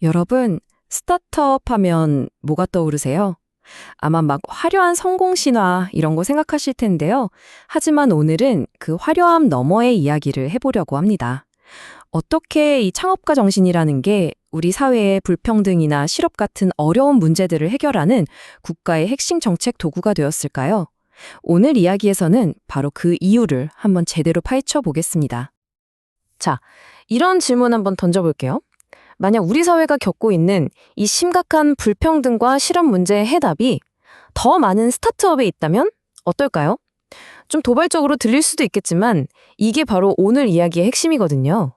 여러분, 스타트업 하면 뭐가 떠오르세요? 아마 막 화려한 성공 신화 이런 거 생각하실 텐데요. 하지만 오늘은 그 화려함 너머의 이야기를 해보려고 합니다. 어떻게 이 창업가 정신이라는 게 우리 사회의 불평등이나 실업 같은 어려운 문제들을 해결하는 국가의 핵심 정책 도구가 되었을까요? 오늘 이야기에서는 바로 그 이유를 한번 제대로 파헤쳐 보겠습니다. 자, 이런 질문 한번 던져볼게요. 만약 우리 사회가 겪고 있는 이 심각한 불평등과 실업 문제의 해답이 더 많은 스타트업에 있다면 어떨까요? 좀 도발적으로 들릴 수도 있겠지만 이게 바로 오늘 이야기의 핵심이거든요.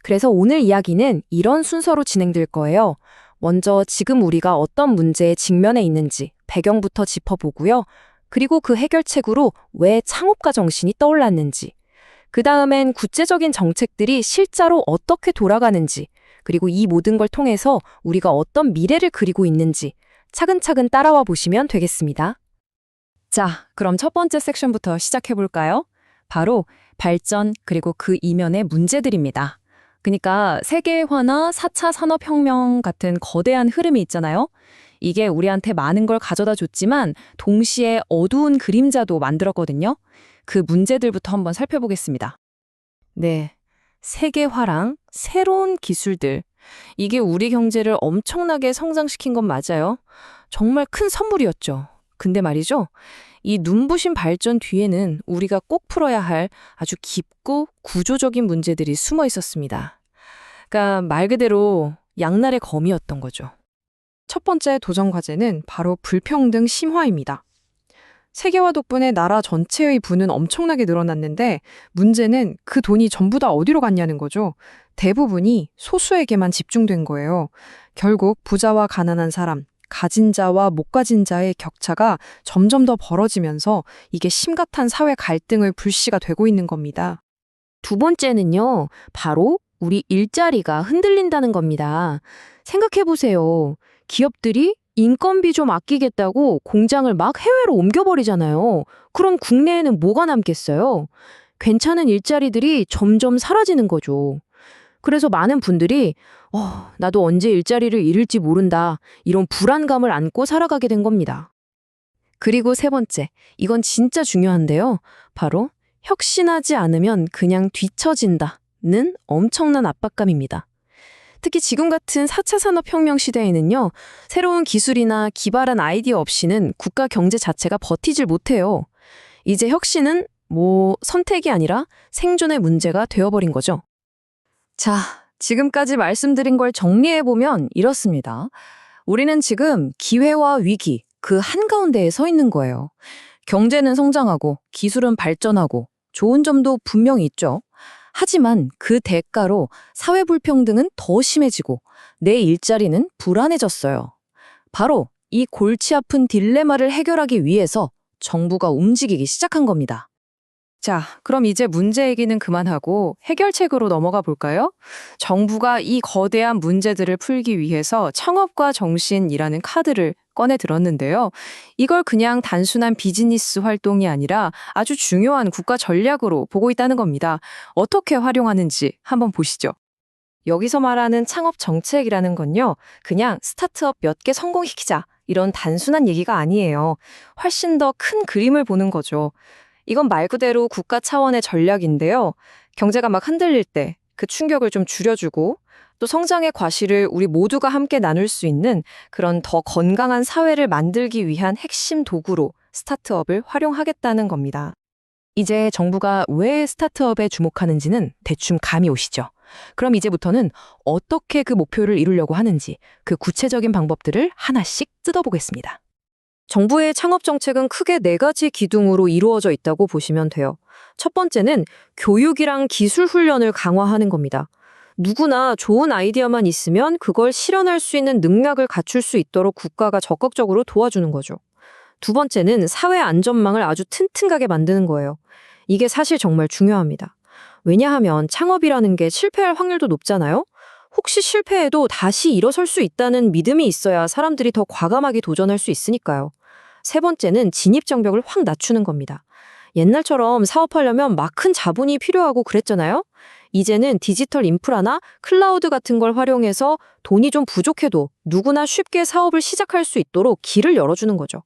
그래서 오늘 이야기는 이런 순서로 진행될 거예요. 먼저 지금 우리가 어떤 문제에 직면해 있는지 배경부터 짚어보고요. 그리고 그 해결책으로 왜 창업가 정신이 떠올랐는지, 그 다음엔 구체적인 정책들이 실제로 어떻게 돌아가는지, 그리고 이 모든 걸 통해서 우리가 어떤 미래를 그리고 있는지 차근차근 따라와 보시면 되겠습니다. 자, 그럼 첫 번째 섹션부터 시작해 볼까요? 바로 발전 그리고 그 이면의 문제들입니다. 그러니까 세계화나 4차 산업혁명 같은 거대한 흐름이 있잖아요. 이게 우리한테 많은 걸 가져다 줬지만 동시에 어두운 그림자도 만들었거든요. 그 문제들부터 한번 살펴보겠습니다. 네. 세계화랑 새로운 기술들. 이게 우리 경제를 엄청나게 성장시킨 건 맞아요. 정말 큰 선물이었죠. 근데 말이죠. 이 눈부신 발전 뒤에는 우리가 꼭 풀어야 할 아주 깊고 구조적인 문제들이 숨어 있었습니다. 그러니까 말 그대로 양날의 검이었던 거죠. 첫 번째 도전 과제는 바로 불평등 심화입니다. 세계화 덕분에 나라 전체의 부는 엄청나게 늘어났는데 문제는 그 돈이 전부 다 어디로 갔냐는 거죠. 대부분이 소수에게만 집중된 거예요. 결국 부자와 가난한 사람, 가진 자와 못 가진 자의 격차가 점점 더 벌어지면서 이게 심각한 사회 갈등의 불씨가 되고 있는 겁니다. 두 번째는요, 바로 우리 일자리가 흔들린다는 겁니다. 생각해보세요. 기업들이 인건비 좀 아끼겠다고 공장을 막 해외로 옮겨버리잖아요. 그럼 국내에는 뭐가 남겠어요? 괜찮은 일자리들이 점점 사라지는 거죠. 그래서 많은 분들이 나도 언제 일자리를 잃을지 모른다. 이런 불안감을 안고 살아가게 된 겁니다. 그리고 세 번째, 이건 진짜 중요한데요. 바로 혁신하지 않으면 그냥 뒤처진다는 엄청난 압박감입니다. 특히 지금 같은 4차 산업혁명 시대에는요, 새로운 기술이나 기발한 아이디어 없이는 국가 경제 자체가 버티질 못해요. 이제 혁신은 선택이 아니라 생존의 문제가 되어버린 거죠. 자, 지금까지 말씀드린 걸 정리해보면 이렇습니다. 우리는 지금 기회와 위기, 그 한가운데에 서 있는 거예요. 경제는 성장하고 기술은 발전하고 좋은 점도 분명히 있죠. 하지만 그 대가로 사회 불평등은 더 심해지고 내 일자리는 불안해졌어요. 바로 이 골치 아픈 딜레마를 해결하기 위해서 정부가 움직이기 시작한 겁니다. 자, 그럼 이제 문제 얘기는 그만하고 해결책으로 넘어가 볼까요? 정부가 이 거대한 문제들을 풀기 위해서 창업과 정신이라는 카드를 꺼내 들었는데요. 이걸 그냥 단순한 비즈니스 활동이 아니라 아주 중요한 국가 전략으로 보고 있다는 겁니다. 어떻게 활용하는지 한번 보시죠. 여기서 말하는 창업 정책이라는 건요, 그냥 스타트업 몇 개 성공시키자 이런 단순한 얘기가 아니에요. 훨씬 더 큰 그림을 보는 거죠. 이건 말 그대로 국가 차원의 전략인데요. 경제가 막 흔들릴 때 그 충격을 좀 줄여주고 또 성장의 과실을 우리 모두가 함께 나눌 수 있는 그런 더 건강한 사회를 만들기 위한 핵심 도구로 스타트업을 활용하겠다는 겁니다. 이제 정부가 왜 스타트업에 주목하는지는 대충 감이 오시죠. 그럼 이제부터는 어떻게 그 목표를 이루려고 하는지 그 구체적인 방법들을 하나씩 뜯어보겠습니다. 정부의 창업 정책은 크게 4가지 기둥으로 이루어져 있다고 보시면 돼요. 첫 번째는 교육이랑 기술 훈련을 강화하는 겁니다. 누구나 좋은 아이디어만 있으면 그걸 실현할 수 있는 능력을 갖출 수 있도록 국가가 적극적으로 도와주는 거죠. 두 번째는 사회 안전망을 아주 튼튼하게 만드는 거예요. 이게 사실 정말 중요합니다. 왜냐하면 창업이라는 게 실패할 확률도 높잖아요? 혹시 실패해도 다시 일어설 수 있다는 믿음이 있어야 사람들이 더 과감하게 도전할 수 있으니까요. 세 번째는 진입장벽을 확 낮추는 겁니다. 옛날처럼 사업하려면 막 큰 자본이 필요하고 그랬잖아요? 이제는 디지털 인프라나 클라우드 같은 걸 활용해서 돈이 좀 부족해도 누구나 쉽게 사업을 시작할 수 있도록 길을 열어주는 거죠.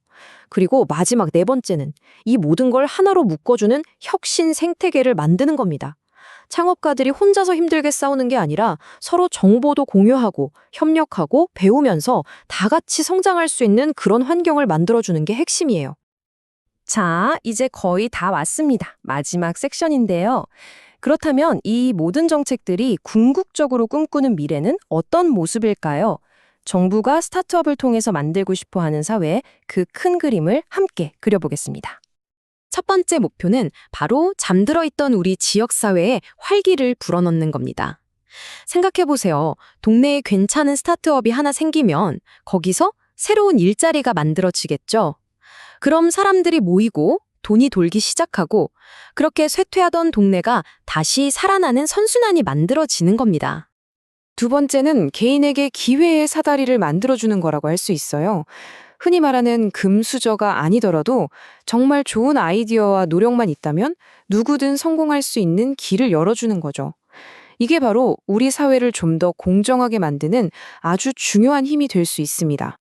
그리고 마지막 네 번째는 이 모든 걸 하나로 묶어주는 혁신 생태계를 만드는 겁니다. 창업가들이 혼자서 힘들게 싸우는 게 아니라 서로 정보도 공유하고 협력하고 배우면서 다 같이 성장할 수 있는 그런 환경을 만들어주는 게 핵심이에요. 자, 이제 거의 다 왔습니다. 마지막 섹션인데요. 그렇다면 이 모든 정책들이 궁극적으로 꿈꾸는 미래는 어떤 모습일까요? 정부가 스타트업을 통해서 만들고 싶어 하는 사회의 그 큰 그림을 함께 그려보겠습니다. 첫 번째 목표는 바로 잠들어 있던 우리 지역사회에 활기를 불어넣는 겁니다. 생각해보세요. 동네에 괜찮은 스타트업이 하나 생기면 거기서 새로운 일자리가 만들어지겠죠. 그럼 사람들이 모이고 돈이 돌기 시작하고 그렇게 쇠퇴하던 동네가 다시 살아나는 선순환이 만들어지는 겁니다. 두 번째는 개인에게 기회의 사다리를 만들어주는 거라고 할 수 있어요. 흔히 말하는 금수저가 아니더라도 정말 좋은 아이디어와 노력만 있다면 누구든 성공할 수 있는 길을 열어주는 거죠. 이게 바로 우리 사회를 좀 더 공정하게 만드는 아주 중요한 힘이 될 수 있습니다.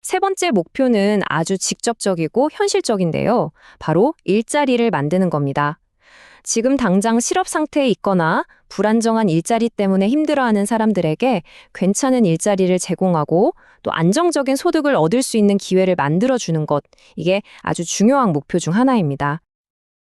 세 번째 목표는 아주 직접적이고 현실적인데요. 바로 일자리를 만드는 겁니다. 지금 당장 실업 상태에 있거나 불안정한 일자리 때문에 힘들어하는 사람들에게 괜찮은 일자리를 제공하고 또 안정적인 소득을 얻을 수 있는 기회를 만들어주는 것, 이게 아주 중요한 목표 중 하나입니다.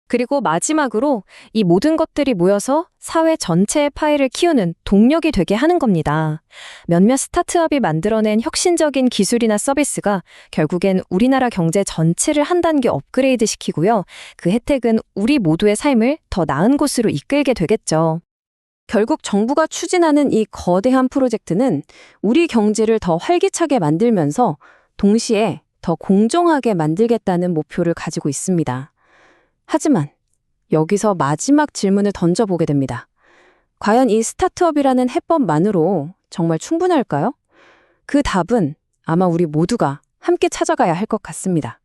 그리고 마지막으로 이 모든 것들이 모여서 사회 전체의 파이를 키우는 동력이 되게 하는 겁니다. 몇몇 스타트업이 만들어낸 혁신적인 기술이나 서비스가 결국엔 우리나라 경제 전체를 한 단계 업그레이드 시키고요. 그 혜택은 우리 모두의 삶을 더 나은 곳으로 이끌게 되겠죠. 결국 정부가 추진하는 이 거대한 프로젝트는 우리 경제를 더 활기차게 만들면서 동시에 더 공정하게 만들겠다는 목표를 가지고 있습니다. 하지만 여기서 마지막 질문을 던져보게 됩니다. 과연 이 스타트업이라는 해법만으로 정말 충분할까요? 그 답은 아마 우리 모두가 함께 찾아가야 할 것 같습니다.